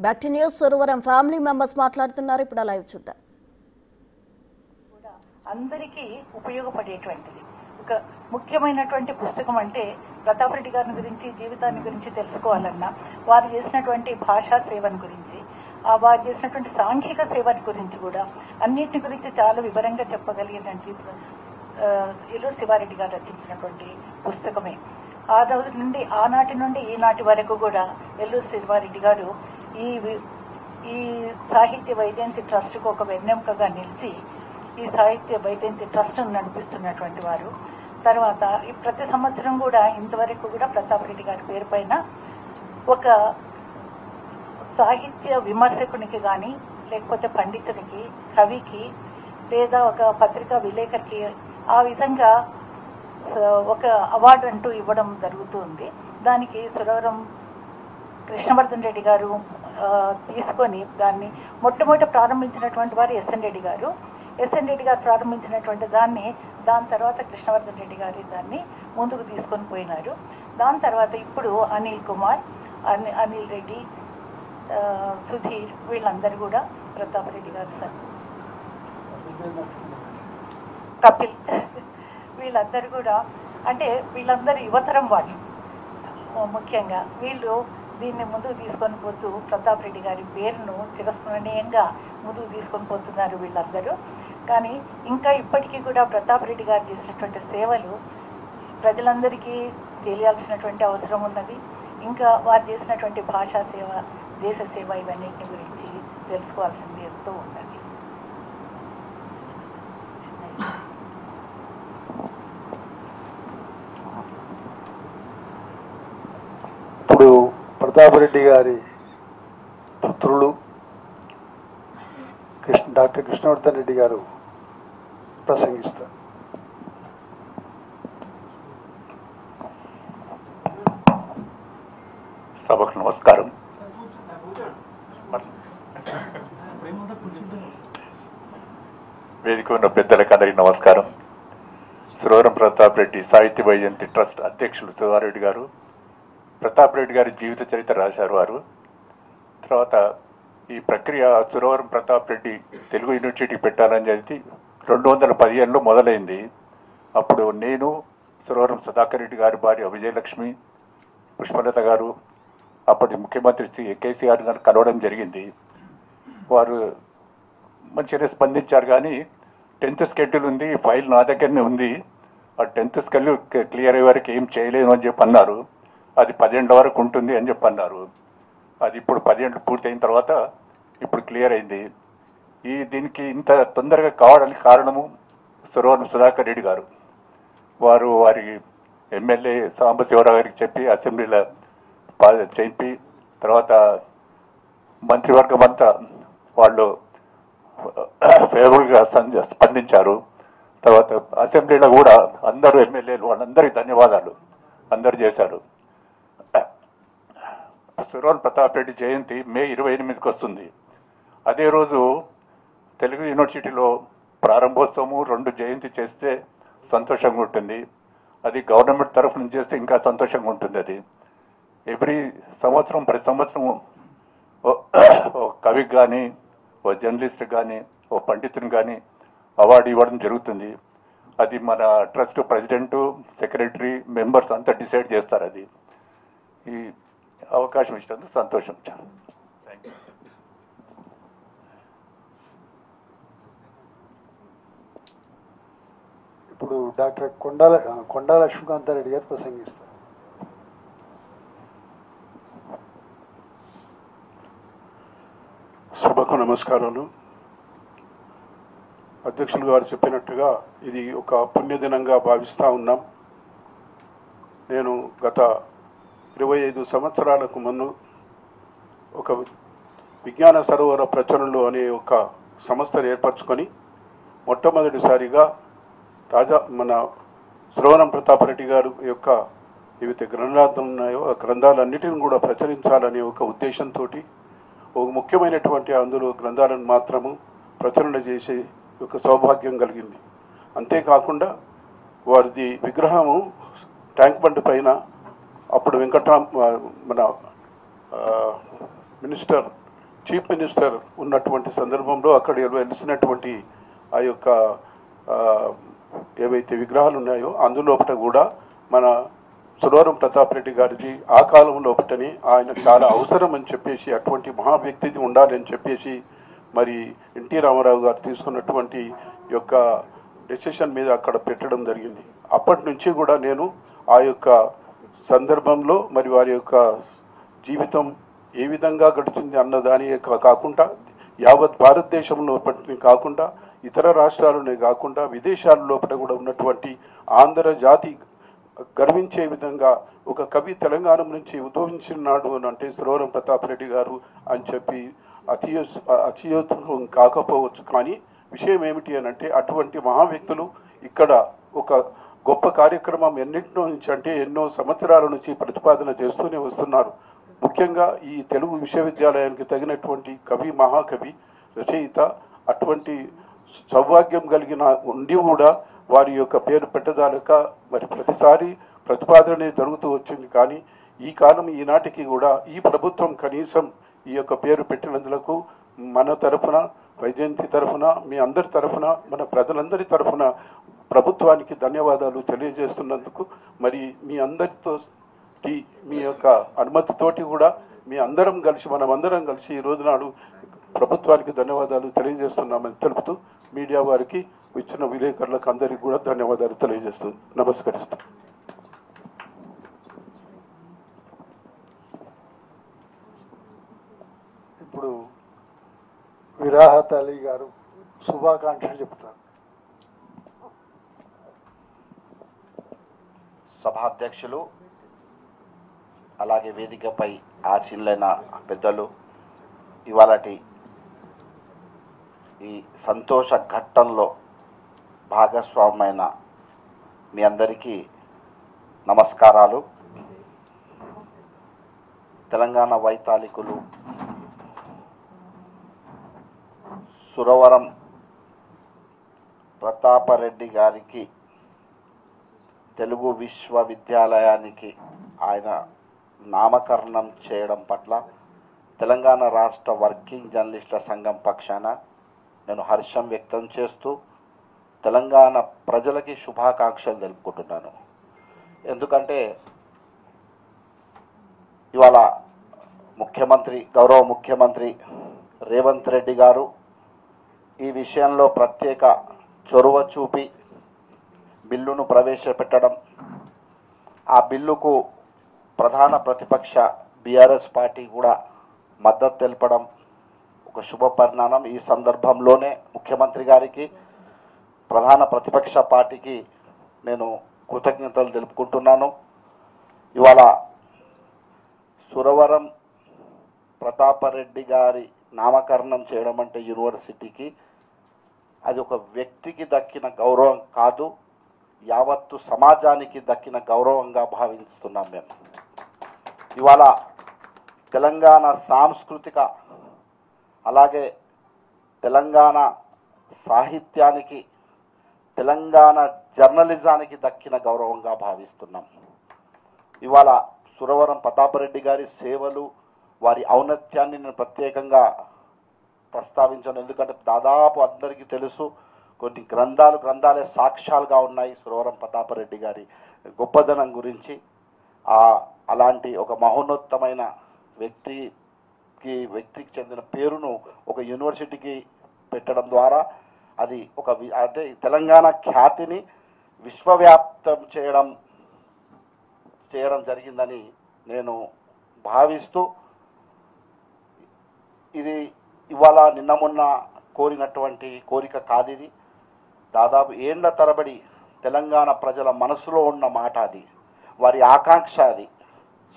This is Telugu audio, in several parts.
Back to news. Suravaram family members మాట్లాడుతున్నారు. ఇప్పుడు లైవ్ చూద్దాం. అందరికీ ఉపయోగపడేటువంటిది ఒక ముఖ్యమైనటువంటి పుస్తకం అంటే ప్రతాప్ రెడ్డి గారి గురించి, జీవితాన్ని గురించి తెలుసుకోవాలన్నా, వారు చేసినటువంటి భాషా సేవను గురించి, వారు చేసినటువంటి సాంఘిక సేవని గురించి కూడా అన్నింటి గురించి చాలా వివరంగా చెప్పగలిగినటువంటి ఏలూరు శివారెడ్డి గారు రచించినటువంటి పుస్తకమే. ఆ రోజు నుండి, ఆనాటి నుండి ఈనాటి వరకు కూడా ఏలూరు శివారెడ్డి గారు ఈ సాహిత్య వైజయంతి ట్రస్ట్కు ఒక వెన్నెముకగా నిలిచి ఈ సాహిత్య వైజయంతి ట్రస్ట్ నడిపిస్తున్నటువంటి వారు. తర్వాత ప్రతి సంవత్సరం కూడా ఇంతవరకు కూడా ప్రతాప్ రెడ్డి గారి పేరు పైన ఒక సాహిత్య విమర్శకునికి కానీ, లేకపోతే పండితునికి, కవికి, లేదా ఒక పత్రికా విలేకరికి ఆ విధంగా ఒక అవార్డు అంటూ ఇవ్వడం జరుగుతుంది. దానికి సురవరం కృష్ణవర్ధన్ రెడ్డి గారు తీసుకొని దాన్ని మొట్టమొదట ప్రారంభించినటువంటి వారు ఎస్ఎన్ రెడ్డి గారు ప్రారంభించినటువంటి దాని తర్వాత కృష్ణవర్ధన్ రెడ్డి గారు దాన్ని ముందుకు తీసుకొని పోయినారు. దాని తర్వాత ఇప్పుడు అనిల్ కుమార్, అనిల్ రెడ్డి, సుధీర్, వీళ్ళందరూ కూడా ప్రతాప్ రెడ్డి గారు సార్, కపిల్, వీళ్ళందరూ కూడా, అంటే వీళ్ళందరూ యువతరం వాళ్ళు. ముఖ్యంగా వీళ్ళు దీన్ని ముందుకు తీసుకొని పోతూ ప్రతాప్ రెడ్డి గారి పేరును చిరస్మరణీయంగా ముందుకు తీసుకొని పోతున్నారు వీళ్ళందరూ. కానీ ఇంకా ఇప్పటికీ కూడా ప్రతాప్ రెడ్డి గారు చేసినటువంటి సేవలు ప్రజలందరికీ తెలియాల్సినటువంటి అవసరం ఉన్నది. ఇంకా వారు చేసినటువంటి భాషా సేవ, దేశ సేవ, ఇవన్నిటి గురించి తెలుసుకోవాల్సింది ఎంతో ఉన్నది. ఇప్పుడు ప్రతాప్ రెడ్డి గారి పుత్రులు డాక్టర్ కృష్ణవర్ధన్ రెడ్డి గారు ప్రసంగిస్తారు. సభకు నమస్కారం. వేదిక ఉన్న పెద్దలకు అందరికీ నమస్కారం. సురవరం ప్రతాప్ రెడ్డి సాహిత్య వైజయంతి ట్రస్ట్ అధ్యక్షులు శివారెడ్డి గారు ప్రతాప్ రెడ్డి గారి జీవిత చరిత్ర రాశారు వారు. తర్వాత ఈ ప్రక్రియ సురవరం ప్రతాప్ రెడ్డి తెలుగు యూనివర్సిటీ పెట్టాలని చెప్పి 2015లో మొదలైంది. అప్పుడు నేను, సురవరం సుధాకర్ రెడ్డి గారి భార్య విజయలక్ష్మి, పుష్పలత గారు, అప్పటి ముఖ్యమంత్రి కేసీఆర్ గారు కలవడం జరిగింది. వారు మంచిగా స్పందించారు. కానీ 10th స్కెడ్యూల్ ఉంది, ఫైల్ నా దగ్గరనే ఉంది, ఆ 10th స్కెడ్యూల్ క్లియర్ అయ్యే వరకు ఏం చేయలేను అని చెప్పి అన్నారు. అది 10 ఏళ్ల వరకు ఉంటుంది అని చెప్పి అన్నారు. అది ఇప్పుడు 10 ఏళ్ళు పూర్తయిన తర్వాత ఇప్పుడు క్లియర్ అయింది. దీనికి ఇంత తొందరగా కావడానికి కారణము సురవరం సుధాకర్ రెడ్డి గారు. వారి ఎమ్మెల్యే సాంబశివరావు గారికి చెప్పి అసెంబ్లీలో చెప్పి, తర్వాత మంత్రివర్గం అంతా వాళ్ళు ఫేవరబుల్గా స్పందించారు. తర్వాత అసెంబ్లీలో కూడా అందరూ ఎమ్మెల్యేలు వాళ్ళందరికీ ధన్యవాదాలు అందరూ చేశారు. సురవరం ప్రతాప్ రెడ్డి జయంతి మే 28కి వస్తుంది. అదే రోజు తెలుగు యూనివర్సిటీలో ప్రారంభోత్సవము, 2 జయంతి చేస్తే సంతోషంగా ఉంటుంది. అది గవర్నమెంట్ తరఫు నుంచి చేస్తే ఇంకా సంతోషంగా ఉంటుంది. అది ప్రతి సంవత్సరం ఓ కవికి కానీ, ఓ జర్నలిస్ట్ కానీ, ఓ పండితుని కానీ అవార్డు ఇవ్వడం జరుగుతుంది. అది మన ట్రస్ట్ ప్రెసిడెంట్, సెక్రటరీ, మెంబర్స్ అంతా డిసైడ్ చేస్తారు. అది ఈ అవకాశం ఇచ్చినందుకు సంతోషం. Thank you. ఇప్పుడు డాక్టర్ కొండా లక్ష్మీకాంతారెడ్డి గారు ప్రసంగిస్తారు. సభకు నమస్కారాలు. అధ్యక్షులు గారు చెప్పినట్టుగా ఇది ఒక పుణ్యదినంగా భావిస్తూ ఉన్నాం. నేను గత 25 సంవత్సరాలకు ముందు ఒక విజ్ఞాన సరోవర ప్రచురణలు అనే ఒక సంస్థను ఏర్పరచుకొని మొట్టమొదటిసారిగా మన సురవరం ప్రతాప్ రెడ్డి గారు యొక్క వివిధ గ్రంథాలు ఉన్నాయో ఆ గ్రంథాలన్నిటిని కూడా ప్రచురించాలనే ఒక ఉద్దేశంతో ఒక ముఖ్యమైనటువంటి అందులో గ్రంథాలను మాత్రము ప్రచురణ చేసే ఒక సౌభాగ్యం కలిగింది. అంతేకాకుండా వారిది విగ్రహము ట్యాంక్ బండ్ పైన అప్పుడు మన మినిస్టర్ చీఫ్ మినిస్టర్ ఉన్నటువంటి సందర్భంలో అక్కడ వెలిసినటువంటి ఆ యొక్క ఏవైతే విగ్రహాలు ఉన్నాయో అందులోపట కూడా మన సురవరం ప్రతాప్ రెడ్డి గారిది ఆ కాలం లోపటని ఆయన చాలా అవసరం అని చెప్పేసి అటువంటి మహా వ్యక్తిది ఉండాలి అని చెప్పేసి మరి ఎన్టీ రామారావు గారు తీసుకున్నటువంటి యొక్క డెసిషన్ మీద అక్కడ పెట్టడం జరిగింది. అప్పటి నుంచి కూడా నేను ఆ యొక్క సందర్భంలో మరి వారి యొక్క జీవితం ఏ విధంగా గడిచింది అన్నదాని కాకుండా యావత్ భారతదేశంలో కాకుండా ఇతర రాష్ట్రాలనే కాకుండా విదేశాల లోపల కూడా ఉన్నటువంటి ఆంధ్ర జాతి గర్వించే విధంగా ఒక కవి తెలంగాణ నుంచి ఉద్భవించినాడు అని అంటే సురవరం ప్రతాప్ రెడ్డి గారు అని చెప్పి అతియోత్వం కాకపోవచ్చు. కానీ విషయం ఏమిటి అని అంటే అటువంటి మహా వ్యక్తులు ఇక్కడ ఒక గొప్ప కార్యక్రమం ఎన్నింటిలో నుంచి అంటే ఎన్నో సంవత్సరాల నుంచి ప్రతిపాదన చేస్తూనే వస్తున్నారు. ముఖ్యంగా ఈ తెలుగు విశ్వవిద్యాలయానికి తగినటువంటి కవి మహాకవి రచయిత అటువంటి సౌభాగ్యం కలిగిన ఉండి కూడా వారి యొక్క పేరు పెట్టదాలక మరి ప్రతిసారి ప్రతిపాదన జరుగుతూ వచ్చింది. కానీ ఈ కాలం ఈనాటికి కూడా ఈ ప్రభుత్వం కనీసం ఈ యొక్క పేరు పెట్టినందులకు మన తరఫున వైజయంతి తరఫున మీ అందరి తరఫున మన ప్రజలందరి తరఫున ప్రభుత్వానికి ధన్యవాదాలు తెలియజేస్తున్నందుకు మరి మీ అందరితో మీ యొక్క అనుమతితోటి కూడా మీ అందరం కలిసి మనమందరం కలిసి ఈ రోజు నాడు ప్రభుత్వానికి ధన్యవాదాలు తెలియజేస్తున్నామని తెలుపుతూ మీడియా వారికి ఇచ్చిన విలేకరులకు అందరికీ కూడా ధన్యవాదాలు తెలియజేస్తూ నమస్కరిస్తాం. ఇప్పుడు విరాహత్ అలీ గారు శుభాకాంక్షలు చెప్తారు. సభాధ్యక్షులు అలాగే వేదికపై ఆసీనులైన పెద్దలు, ఇవాళటి ఈ సంతోష ఘట్టంలో భాగస్వామైన మీ అందరికీ నమస్కారాలు. తెలంగాణ వైతాళికులు సురవరం ప్రతాపరెడ్డి గారికి తెలుగు విశ్వవిద్యాలయానికి ఆయన నామకరణం చేయడం పట్ల తెలంగాణ రాష్ట్ర వర్కింగ్ జర్నలిస్టుల సంఘం పక్షాన నేను హర్షం వ్యక్తం చేస్తూ తెలంగాణ ప్రజలకి శుభాకాంక్షలు తెలుపుకుంటున్నాను. ఎందుకంటే ఇవాళ గౌరవ ముఖ్యమంత్రి రేవంత్ రెడ్డి గారు ఈ విషయంలో ప్రత్యేక చొరవ చూపి బిల్లును ప్రవేశపెట్టడం, ఆ బిల్లుకు ప్రధాన ప్రతిపక్ష బీఆర్ఎస్ పార్టీ కూడా మద్దతు తెలపడం ఒక శుభ పరిణామం. ఈ సందర్భంలోనే ముఖ్యమంత్రి గారికి, ప్రధాన ప్రతిపక్ష పార్టీకి నేను కృతజ్ఞతలు తెలుపుకుంటున్నాను. ఇవాళ సురవరం ప్రతాపరెడ్డి గారి నామకరణం చేయడం అంటే యూనివర్సిటీకి అది ఒక వ్యక్తికి దక్కిన గౌరవం కాదు, యావత్తు సమాజానికి దక్కిన గౌరవంగా భావిస్తున్నాం మేము. ఇవాళ తెలంగాణ సాంస్కృతిక అలాగే తెలంగాణ సాహిత్యానికి, తెలంగాణ జర్నలిజానికి దక్కిన గౌరవంగా భావిస్తున్నాం. ఇవాళ సురవరం ప్రతాపరెడ్డి గారి సేవలు, వారి ఔన్నత్యాన్ని నేను ప్రత్యేకంగా ప్రస్తావించాను. ఎందుకంటే దాదాపు అందరికీ తెలుసు, కొన్ని గ్రంథాలే సాక్ష్యాలుగా ఉన్నాయి సురవరం ప్రతాపరెడ్డి గారి గొప్పదనం గురించి. అలాంటి ఒక మహోన్నతమైన వ్యక్తికి చెందిన పేరును ఒక యూనివర్సిటీకి పెట్టడం ద్వారా అది అంటే తెలంగాణ ఖ్యాతిని విశ్వవ్యాప్తం చేయడం జరిగిందని నేను భావిస్తూ, ఇది ఇవాళ నిన్న మొన్న కోరినటువంటి కోరిక కాదు. ఇది దాదాపు ఏళ్ల తరబడి తెలంగాణ ప్రజల మనసులో ఉన్న మాట, అది వారి ఆకాంక్ష. అది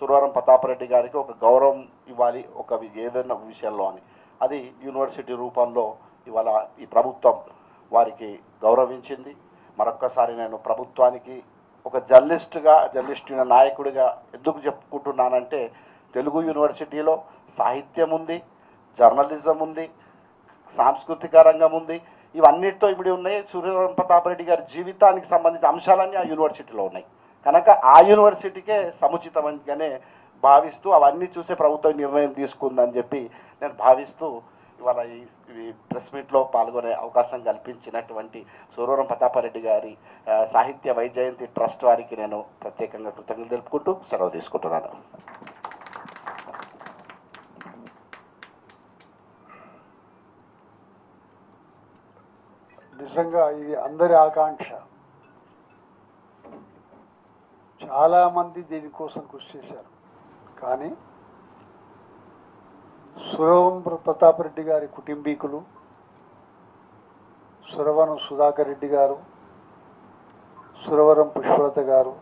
సురవరం ప్రతాపరెడ్డి గారికి ఒక గౌరవం ఇవ్వాలి ఒక ఏదైనా విషయంలో అని, అది యూనివర్సిటీ రూపంలో ఇవాళ ఈ ప్రభుత్వం వారికి గౌరవించింది. మరొక్కసారి నేను ప్రభుత్వానికి ఒక జర్నలిస్ట్ నాయకుడిగా ఎందుకు చెప్పుకుంటున్నానంటే, తెలుగు యూనివర్సిటీలో సాహిత్యం ఉంది, జర్నలిజం ఉంది, సాంస్కృతిక రంగం ఉంది, ఇవన్నిటితో ఇమిడి ఉన్నాయి. సురవరం ప్రతాపరెడ్డి గారి జీవితానికి సంబంధించిన అంశాలన్నీ ఆ యూనివర్సిటీలో ఉన్నాయి కనుక ఆ యూనివర్సిటీకే సముచితంగానే భావిస్తూ అవన్నీ చూసే ప్రభుత్వం నిర్ణయం తీసుకుందని చెప్పి నేను భావిస్తూ ఇవాళ ఈ ప్రెస్ మీట్లో పాల్గొనే అవకాశం కల్పించినటువంటి సురవరం ప్రతాపరెడ్డి గారి సాహిత్య వైజయంతి ట్రస్ట్ వారికి నేను ప్రత్యేకంగా కృతజ్ఞతలు తెలుపుకుంటూ సెలవు తీసుకుంటున్నాను. నిజంగా ఇది అందరి ఆకాంక్ష. చాలా మంది దీనికోసం కృషి చేశారు. కానీ సురవరం ప్రతాపరెడ్డి గారి కుటుంబీకులు, సురవరం సుధాకర్ రెడ్డి గారు, సురవరం పుష్పలత గారు,